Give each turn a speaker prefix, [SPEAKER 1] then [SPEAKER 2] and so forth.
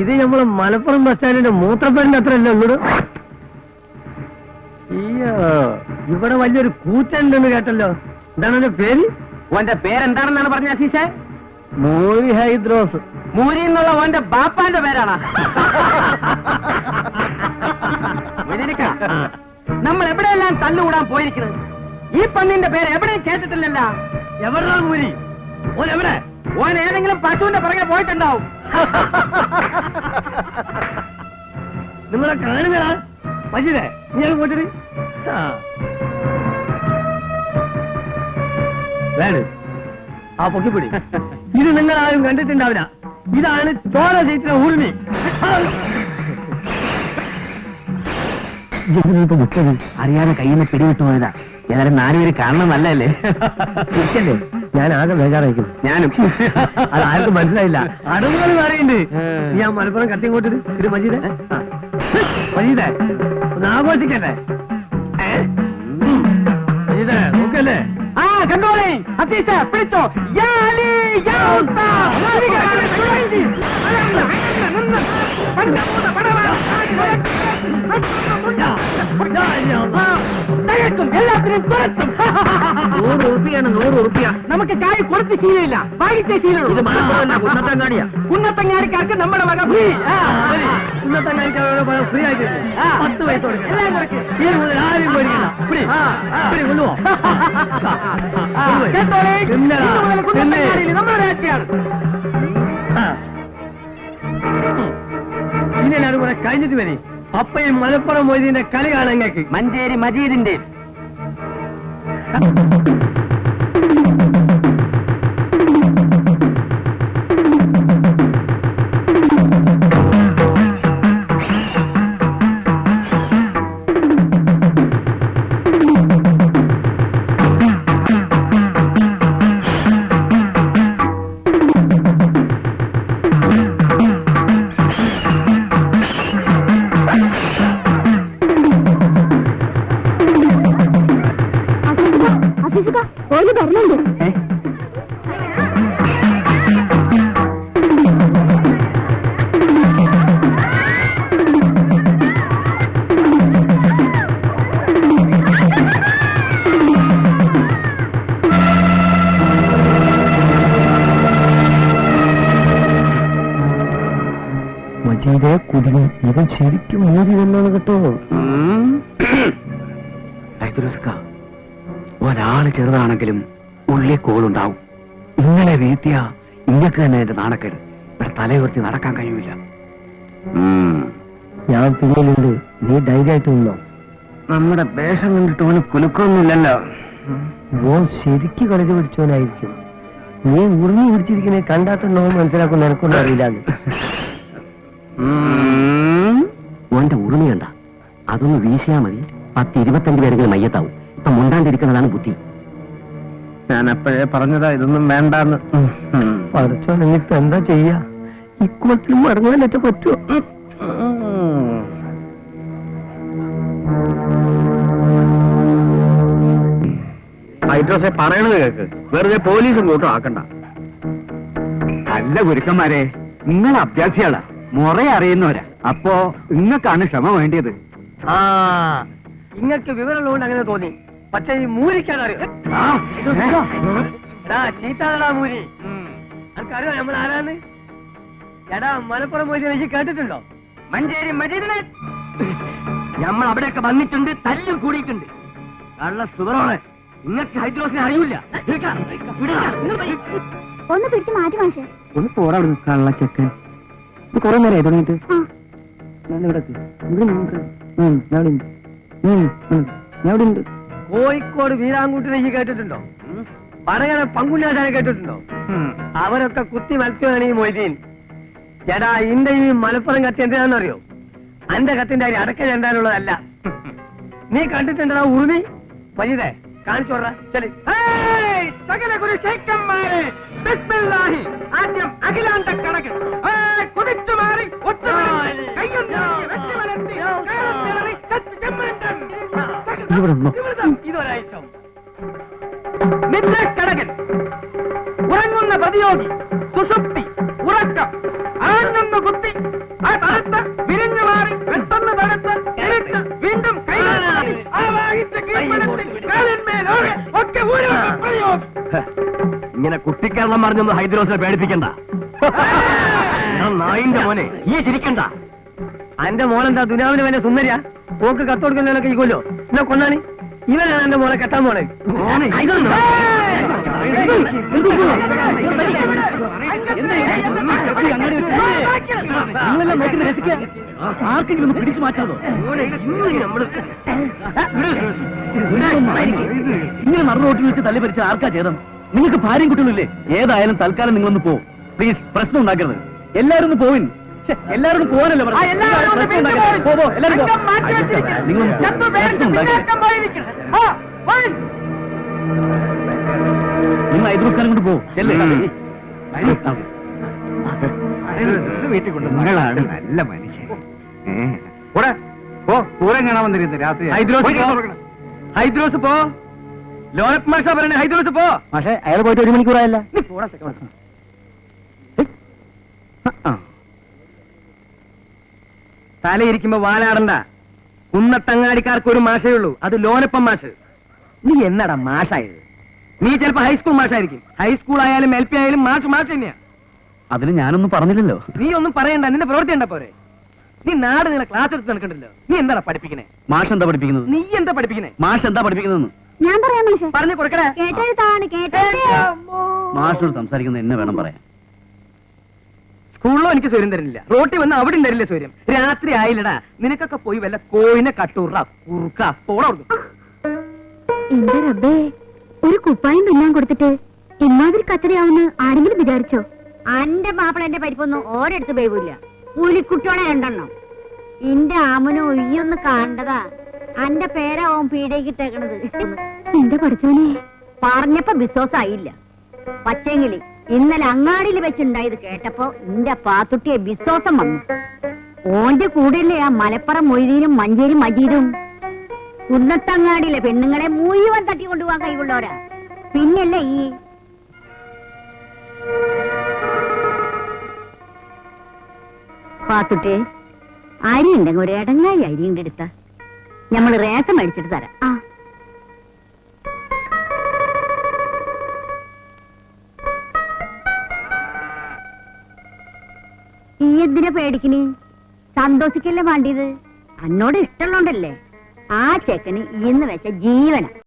[SPEAKER 1] ഇത് നമ്മളെ മലപ്പുറം ബസ് സ്റ്റാൻഡിന്റെ മൂത്രപ്പേരിന്റെ അത്രയല്ലേ ഉള്ളൂ. അയ്യോ, ഇവിടെ വലിയൊരു കൂറ്റുണ്ടെന്ന് കേട്ടല്ലോ. എന്താണ് എന്റെ പേര്?
[SPEAKER 2] ഓന്റെ പേരെന്താണെന്നാണ് പറഞ്ഞ അസീസേ?
[SPEAKER 1] മൂരി ഹൈദ്രോസ്.
[SPEAKER 2] മൂരി എന്നുള്ള ഓന്റെ ബാപ്പാന്റെ പേരാണ്. നമ്മൾ എവിടെയെല്ലാം തല്ലുകൂടാൻ പോയിരിക്കുന്നത്. ഈ പന്നിന്റെ പേര് എവിടെയും കേട്ടിട്ടില്ലല്ല.
[SPEAKER 1] എവിടെയാണ് മൂരി? ഓൻ എവിടെ?
[SPEAKER 2] ഓൻ ഏതെങ്കിലും പശുവിന്റെ പുറകെ പോയിട്ടുണ്ടാവും.
[SPEAKER 1] നിങ്ങളെ കാണുന്നതാ മജീദേ, നീ അത് പോയിട്ട് വേണ്ട ആ പൊക്കിപ്പിടി. ഇത് നിങ്ങൾ ആരും കണ്ടിട്ടുണ്ടാവില്ല. ഇതാണ് ചോര ജയിച്ചിലെ ഊർമി.
[SPEAKER 2] അറിയാതെ കയ്യിൽ നിന്ന് പിടിവിട്ടു പോയതാ. ഏതായാലും 4 പേര് കാണണം നല്ലല്ലേ?
[SPEAKER 1] ശരിക്കല്ലേ? ഞാൻ ആകെ ബേജാറായിരിക്കും.
[SPEAKER 2] ഞാനും.
[SPEAKER 1] അത് ആർക്കും മനസ്സിലായില്ല. അടവുകൾ പറയുന്നുണ്ട്. ഞാൻ മലപ്പുറം കത്തിങ്ങോട്ട് ഇത് മജീദേ, മജീദേ ഒന്ന് ആഘോഷിക്കല്ലേ? മജീദേ നോക്കല്ലേ?
[SPEAKER 2] ആ കണ്ടോളേ അസീസ പിടിച്ചോ. എല്ലാത്തിനും തുറത്തും 100 ഉറുപ്പിയാണ്. 100 ഉറുപ്പിയ നമുക്ക് കായ് കൊടുത്ത് ശീലമില്ല, വാങ്ങിച്ച ശീലമുള്ളൂ.
[SPEAKER 1] കുന്നത്തങ്ങാടിയാ.
[SPEAKER 2] കുന്നത്തങ്ങാടിക്കാർക്ക് നമ്മുടെ വക ഫ്രീ.
[SPEAKER 1] കുന്നത്തങ്ങാടിക്കാരോട് ഫ്രീ ആയിട്ട് 10 പൈസ കൊടുക്കണം.
[SPEAKER 2] എല്ലാം കൊടുക്ക്.
[SPEAKER 1] ആരും പോയിരിക്കില്ല. കൊണ്ടുപോ.
[SPEAKER 2] നമ്മുടെ രാജ്യമാണ്.
[SPEAKER 1] ഇനി എല്ലാവരും കൂടെ കഴിഞ്ഞിട്ട് വരി. അപ്പയും മലപ്പുറം മൊയ്തീന്റെ കളി കാണാൻ ഞങ്ങൾക്ക്.
[SPEAKER 2] മഞ്ചേരി മജീദിന്റെ
[SPEAKER 1] മജീദേ കുടിയും. ഇവൻ ശരിക്കും മൂടി വന്നാണ് കേട്ടോ.
[SPEAKER 2] ഒരാള് ചെറുതാണെങ്കിലും ഉള്ളിൽ കോളുണ്ടാവും. ഇന്നലെ വീഴ്ത്തിയ ഇങ്ങക്ക് തന്നെ എന്റെ നാണക്കേട്. ഇവിടെ തലയുയർത്തി നടക്കാൻ കഴിയൂല.
[SPEAKER 1] ഞാൻ പിന്നിലുണ്ട്, നീ ധൈര്യമായിട്ട് നിന്നോ.
[SPEAKER 2] നമ്മുടെ വേഷം കണ്ടിട്ട് ഓന് കുലുക്കൊന്നുമില്ലല്ലോ.
[SPEAKER 1] ഓൻ ശരിക്ക് കളരി പിടിച്ചവനായിരിക്കും. നീ ഉറുമി പിടിച്ചിരിക്കുന്നേ കണ്ടാത്തന്നോ മനസ്സിലാക്കുന്ന എനക്കൊന്നും അറിയില്ലാന്ന്.
[SPEAKER 2] ഓന്റെ ഉറുമി കണ്ട അതൊന്ന് വീശിയാ മതി. 10-25 പേരെങ്കിലും മയ്യത്താവും. ഇപ്പൊ മുണ്ടാണ്ടിരിക്കുന്നതാണ് ബുദ്ധി.
[SPEAKER 1] ഞാൻ അപ്പോഴേ പറഞ്ഞതാ ഇതൊന്നും വേണ്ടാന്ന്. പഠിച്ചോ, നിങ്ങിപ്പോ എന്താ ചെയ്യാ? ഇക്കുളത്തിൽ മടങ്ങാനൊക്കെ പറ്റുമോ?
[SPEAKER 2] ഹൈദ്രോസെ പറയണത് കേക്ക്. വെറുതെ പോലീസും കൂട്ടും ആക്കണ്ട. അല്ല ഗുരുക്കന്മാരെ, നിങ്ങൾ അഭ്യാസികളാ, മുറ അറിയുന്നവരാ. അപ്പോ നിങ്ങൾക്കാണ് ക്ഷമ വേണ്ടിയത്.
[SPEAKER 1] ഇങ്ങക്ക് വിവരമുള്ളതുകൊണ്ട് അങ്ങനെ തോന്നി. പക്ഷെ ഈ മൂരിക്കാൻ അറിയാം. ചീത്താടാ മൂരി. അനക്കറിയോ നമ്മൾ ആരാന്ന്? എടാ മലപ്പുറം പോയി കേട്ടിട്ടുണ്ടോ?
[SPEAKER 2] മഞ്ചേരി മജീദിനെ നമ്മൾ അവിടെയൊക്കെ വന്നിട്ടുണ്ട്, തല്ലും കൂടിയിട്ടുണ്ട്. കള്ള സുബറോളെ, നിങ്ങൾക്ക് ഹൈദ്രോസിനെ അറിയില്ല.
[SPEAKER 3] ഒന്ന് പിടിച്ച് മാറ്റി മാഷേ.
[SPEAKER 2] ഒന്ന് പോരാ കള്ളച്ചക്കൻ. കുറെ നേരം തുടങ്ങിയിട്ട്
[SPEAKER 1] കോഴിക്കോട് വീരാങ്കൂട്ടിനെ കേട്ടിട്ടുണ്ടോ? വടകര പങ്കുഞ്ഞാശാനെ കേട്ടിട്ടുണ്ടോ? അവരൊക്കെ കുത്തി മത്സ്യമാണ് ഈ മൊയ്തീൻ. ചേട്ടാ, ഇന്റെ ഈ മലപ്പുറം കത്തി എന്തിനാണെന്നറിയോ? അന്റെ കത്തിന്റെ അരി അടക്ക ചെണ്ടാനുള്ളതല്ല. നീ കണ്ടിട്ടുണ്ടോ ഉറുമി? മജീദേ കാണിച്ചോടാ. ശരി,
[SPEAKER 2] സകല ഗുരുശേഖന്മാരെ ആദ്യം അഖിലാണ്ട കണക്ക് കുതിച്ചു മാറി
[SPEAKER 1] ഇതൊരാഴ്ച
[SPEAKER 2] നിദ്രക്കടകൻ, ഉറങ്ങുന്ന പ്രതിയോഗി, സുഷുപ്തി, ഉറക്കം, ആഞ്ഞൊന്ന് കുത്തി തണുത്ത് വിരിഞ്ഞു മാറി പെട്ടെന്ന് തണുത്ത് തിരിച്ച് വീണ്ടും കൈമാറി ആവാഹിച്ച കീഴ്പ്പെടുത്തി കാലിന്മേലോടെ ഒക്കെ ഇങ്ങനെ കുട്ടിക്കാരണം പറഞ്ഞൊന്ന് ഹൈദ്രോസിനെ പേടിപ്പിക്കണ്ട. നായിന്റെ മോനെ ഈ ചിരിക്കണ്ട.
[SPEAKER 1] എന്റെ മോളെന്താ ദുനാവിന് വേണ്ട സുന്ദരിയാ? പോക്ക് കത്തോടുക്കുന്നതിനൊക്കെ ഇരിക്കുമല്ലോ. എന്നാ കൊന്നാണ്. ഇവനാണ് എന്റെ മോളെ കെട്ടാൻ പോണേ.
[SPEAKER 2] നിങ്ങളെല്ലാം നോക്കുന്ന രസിക്കുക. ആർക്കെങ്കിലും ഒന്ന് പിടിച്ചു മാറ്റാതോ? ഇങ്ങനെ നടന്നു റോട്ടിൽ വെച്ച് തല്ലി പരിച്ച ആർക്കാ ചെയ്തം? നിങ്ങൾക്ക് ഭാര്യയും കുട്ടികളില്ലേ? ഏതായാലും തൽക്കാലം നിങ്ങളൊന്ന് പോ. പ്ലീസ്, പ്രശ്നം ഉണ്ടാക്കരുത്. എല്ലാരും ഒന്ന് പോവിൻ. എല്ലാവരും പോകാനല്ലോ നിങ്ങൾ ഐദ്രോസ്കാരം കൊണ്ട് പോകും.
[SPEAKER 4] വീട്ടിൽ കൊണ്ട് നിങ്ങളാണ് നല്ല മനുഷ്യൻ. പൂരം കാണാൻ വന്നിരുന്നു രാത്രി.
[SPEAKER 1] ഹൈദ്രോസ് പോ. ലോനപ്പ് മാഷ പറയണേ ഹൈദ്രോസ് പോ.
[SPEAKER 2] പക്ഷേ അയാൾ പോയിട്ട് 1 മണിക്കൂറായല്ല.
[SPEAKER 1] തലയിരിക്കുമ്പോ വാലാടണ്ട. കുന്നത്തങ്ങാടിക്കാർക്ക് ഒരു മാഷേ ഉള്ളൂ, അത് ലോനപ്പം മാഷ്. നീ എന്നടാ മാഷായത്? നീ ചിലപ്പോ ഹൈസ്കൂൾ മാഷായിരിക്കും. ഹൈസ്കൂൾ ആയാലും LP ആയാലും മാഷ് മാഷ് തന്നെയാ.
[SPEAKER 2] അതിന് ഞാനൊന്നും പറഞ്ഞില്ലല്ലോ.
[SPEAKER 1] നീ ഒന്നും പറയണ്ട, നിന്റെ പ്രവൃത്തി കണ്ട പോരെ. നീ നാട് നിങ്ങളെ ക്ലാസ് എടുത്ത് നടക്കണ്ടല്ലോ. നീ എന്താ പഠിപ്പിക്കണേ?
[SPEAKER 2] മാഷ് എന്താ പഠിപ്പിക്കുന്നത്?
[SPEAKER 1] നീ എന്താ പഠിപ്പിക്കണേ?
[SPEAKER 2] മാഷ് എന്താ പഠിപ്പിക്കുന്നതെന്ന്
[SPEAKER 3] ഞാൻ പറയാം മാഷെ.
[SPEAKER 1] പറഞ്ഞു കൊടുക്കണേ.
[SPEAKER 3] കേട്ടെഴുത്താണ് കേട്ടെഴുത്ത്.
[SPEAKER 2] മാഷോട് സംസാരിക്കുന്നത് എന്നെ വേണം പറയാൻ.
[SPEAKER 1] സ്കൂളിലോ എനിക്ക് സ്വര്യം തരുന്നില്ല, റോട്ടിൽ വന്ന് അവിടെ തരില്ല സ്വര്യം. രാത്രി ആയില്ലടാ, നിനക്കൊക്കെ പോയി വല്ല കോയിനെ കട്ടൂറ കുറുക്ക പോടാ.
[SPEAKER 3] എന്റെ റബ്ബേ, ഒരു കുപ്പായം തുന്നാൻ കൊടുത്തിട്ട് ഇമാതിരി കച്ചടയാവുന്ന ആരെങ്കിലും വിചാരിച്ചോ? അന്റെ മാപ്പിള എന്റെ പരിപ്പൊന്നും ഓരെടുത്ത് പേവില്ല. പുലിക്കുട്ടിയോടെ 2 എണ്ണം. എന്റെ ആമനോ ഒയ്യൊന്ന് കണ്ടതാ. അന്റെ പേരാവും പീഡയ്ക്കിട്ടേക്കണത്. എന്റെ പഠിച്ചോനെ പറഞ്ഞപ്പോ വിശ്വാസായില്ല. പക്ഷേങ്കില് ഇന്നലെ അങ്ങാടിയിൽ വെച്ചുണ്ടായത് കേട്ടപ്പോ എന്റെ പാത്തുട്ടിയെ വിശ്വാസം വന്നു. ഓന്റെ കൂടെയല്ലേ ആ മലപ്പുറം മൊയ്തീനും മഞ്ചേരി മജീദും. കുന്നത്തങ്ങാടിയിലെ പെണ്ണുങ്ങളെ മുഴുവൻ തട്ടിക്കൊണ്ടുപോകാൻ കഴിവുള്ളവരാ. പിന്നല്ലേ ഈ പാത്തുട്ടെ, അരി ഉണ്ടെങ്കിൽ ഒരു ഇടങ്ങായി അരി കൊണ്ട് എടുത്ത ഞമ്മള് റേഷൻ മേടിച്ചിട്ട് തരാം. ഈ എന്തിനാ പേടിക്കണ്? സന്തോഷിക്കല്ലേ വേണ്ടിയത്? എന്നോട് ഇഷ്ടമുള്ളോണ്ടല്ലേ. ആ ചെക്കന് ഇന്ന് വെച്ച ജീവന.